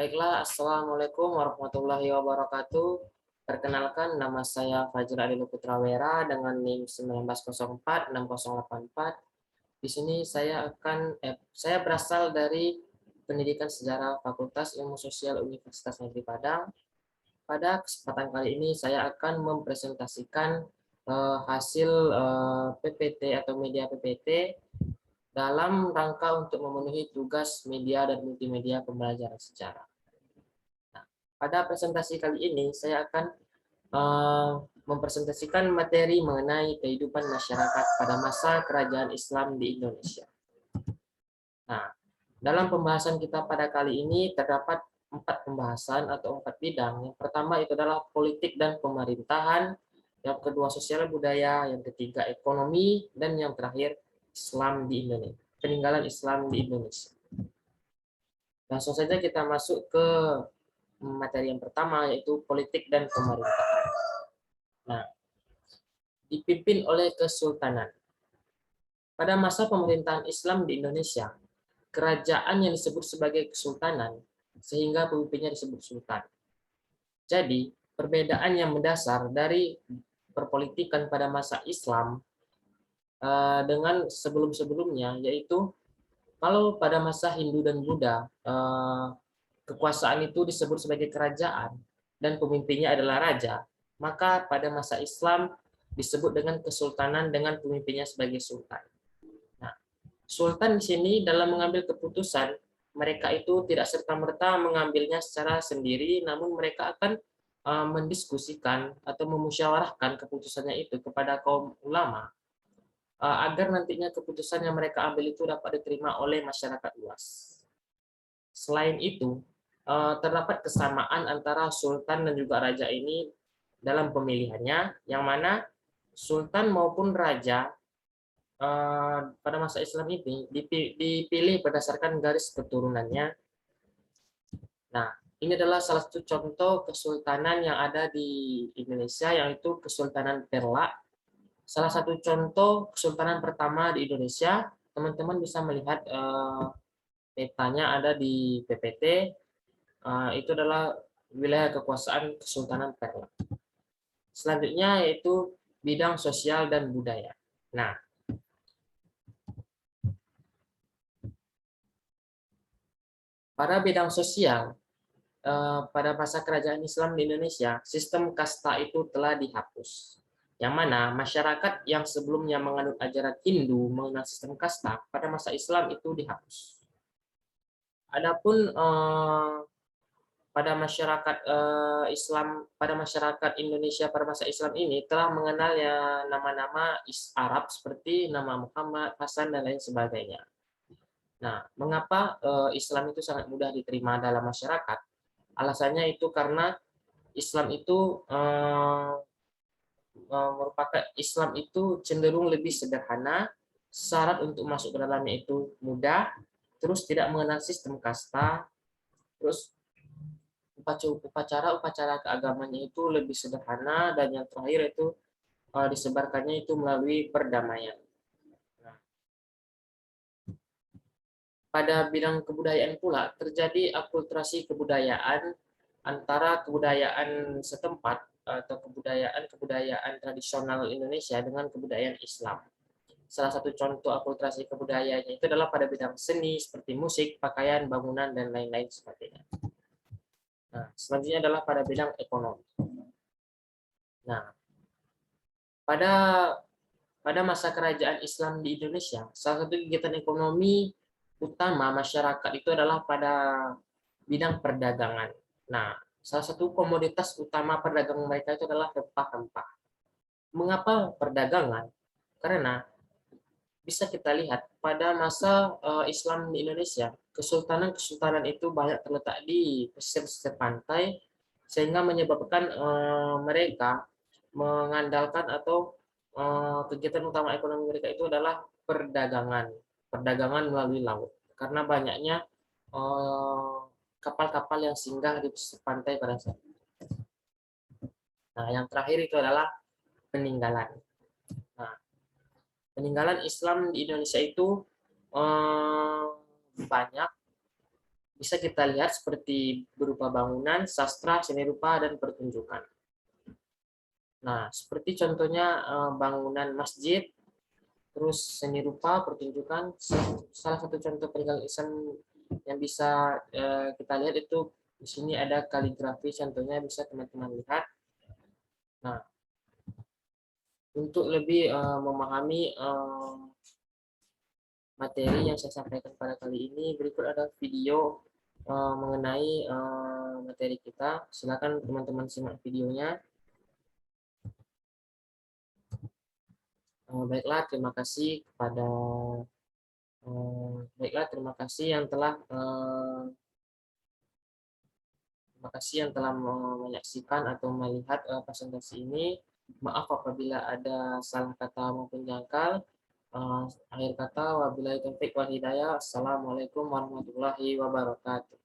Baiklah, Assalamualaikum warahmatullahi wabarakatuh. Perkenalkan, nama saya Fajr Adil Putrawera dengan NIM 19046084. Di sini saya berasal dari Pendidikan Sejarah Fakultas Ilmu Sosial Universitas Negeri Padang. Pada kesempatan kali ini saya akan mempresentasikan hasil PPT atau media PPT dalam rangka untuk memenuhi tugas media dan multimedia pembelajaran sejarah. Pada presentasi kali ini, saya akan mempresentasikan materi mengenai kehidupan masyarakat pada masa kerajaan Islam di Indonesia. Nah, dalam pembahasan kita pada kali ini terdapat 4 pembahasan atau 4 bidang. Yang pertama itu adalah politik dan pemerintahan, yang kedua sosial budaya, yang ketiga ekonomi, dan yang terakhir Islam di Indonesia. Peninggalan Islam di Indonesia. Langsung saja kita masuk ke materi yang pertama, yaitu politik dan pemerintahan. Nah, dipimpin oleh Kesultanan. Pada masa pemerintahan Islam di Indonesia, kerajaan yang disebut sebagai Kesultanan, sehingga pemimpinnya disebut Sultan. Jadi, perbedaan yang mendasar dari perpolitikan pada masa Islam dengan sebelum-sebelumnya, yaitu kalau pada masa Hindu dan Buddha, kekuasaan itu disebut sebagai kerajaan dan pemimpinnya adalah raja, maka pada masa Islam disebut dengan kesultanan dengan pemimpinnya sebagai sultan. Nah, sultan di sini dalam mengambil keputusan, mereka itu tidak serta-merta mengambilnya secara sendiri, namun mereka akan mendiskusikan atau memusyawarahkan keputusannya itu kepada kaum ulama agar nantinya keputusan yang mereka ambil itu dapat diterima oleh masyarakat luas. Selain itu, terdapat kesamaan antara sultan dan juga raja ini dalam pemilihannya, yang mana sultan maupun raja pada masa Islam ini dipilih berdasarkan garis keturunannya. Nah, ini adalah salah satu contoh kesultanan yang ada di Indonesia, yaitu Kesultanan Perla. Salah satu contoh kesultanan pertama di Indonesia, teman-teman bisa melihat petanya ada di PPT. Itu adalah wilayah kekuasaan Kesultanan Perla. Selanjutnya yaitu bidang sosial dan budaya. Nah, pada bidang sosial, pada masa kerajaan Islam di Indonesia, sistem kasta itu telah dihapus. Yang mana masyarakat yang sebelumnya menganut ajaran Hindu mengenal sistem kasta, pada masa Islam itu dihapus. Adapun pada masyarakat Islam, pada masyarakat Indonesia pada masa Islam ini telah mengenal ya nama-nama Arab seperti nama Muhammad, Hasan dan lain sebagainya. Nah, mengapa Islam itu sangat mudah diterima dalam masyarakat? Alasannya itu karena Islam itu merupakan Islam itu cenderung lebih sederhana, syarat untuk masuk ke dalamnya itu mudah, terus tidak mengenal sistem kasta, terus upacara keagamannya itu lebih sederhana, dan yang terakhir itu disebarkannya itu melalui perdamaian. Nah, pada bidang kebudayaan pula terjadi akulturasi kebudayaan antara kebudayaan setempat atau kebudayaan tradisional Indonesia dengan kebudayaan Islam. Salah satu contoh akulturasi kebudayaannya itu adalah pada bidang seni seperti musik, pakaian, bangunan, dan lain-lain sebagainya. Nah, selanjutnya adalah pada bidang ekonomi. Nah, pada masa kerajaan Islam di Indonesia, salah satu kegiatan ekonomi utama masyarakat itu adalah pada bidang perdagangan. Nah, salah satu komoditas utama perdagangan mereka itu adalah rempah-rempah. Mengapa perdagangan? Karena bisa kita lihat pada masa Islam di Indonesia, kesultanan-kesultanan itu banyak terletak di pesisir pantai, sehingga menyebabkan mereka mengandalkan atau kegiatan utama ekonomi mereka itu adalah perdagangan melalui laut. Karena banyaknya kapal-kapal yang singgah di pesisir pantai pada saat itu. Nah, yang terakhir itu adalah peninggalan. Nah, peninggalan Islam di Indonesia itu banyak, bisa kita lihat seperti berupa bangunan, sastra, seni rupa, dan pertunjukan. Nah, seperti contohnya bangunan masjid, terus seni rupa, pertunjukan, salah satu contoh peninggalan Islam yang bisa kita lihat itu di sini ada kaligrafi, contohnya bisa teman-teman lihat. Nah, untuk lebih memahami materi yang saya sampaikan pada kali ini, berikut ada video mengenai materi kita. Silakan teman-teman simak videonya. Baiklah, terima kasih kepada baiklah, terima kasih yang telah menyaksikan atau melihat presentasi ini. Maaf apabila ada salah kata maupun jangkal. Akhir kata, wabillahi taufiq wal hidayah. Assalamualaikum warahmatullahi wabarakatuh.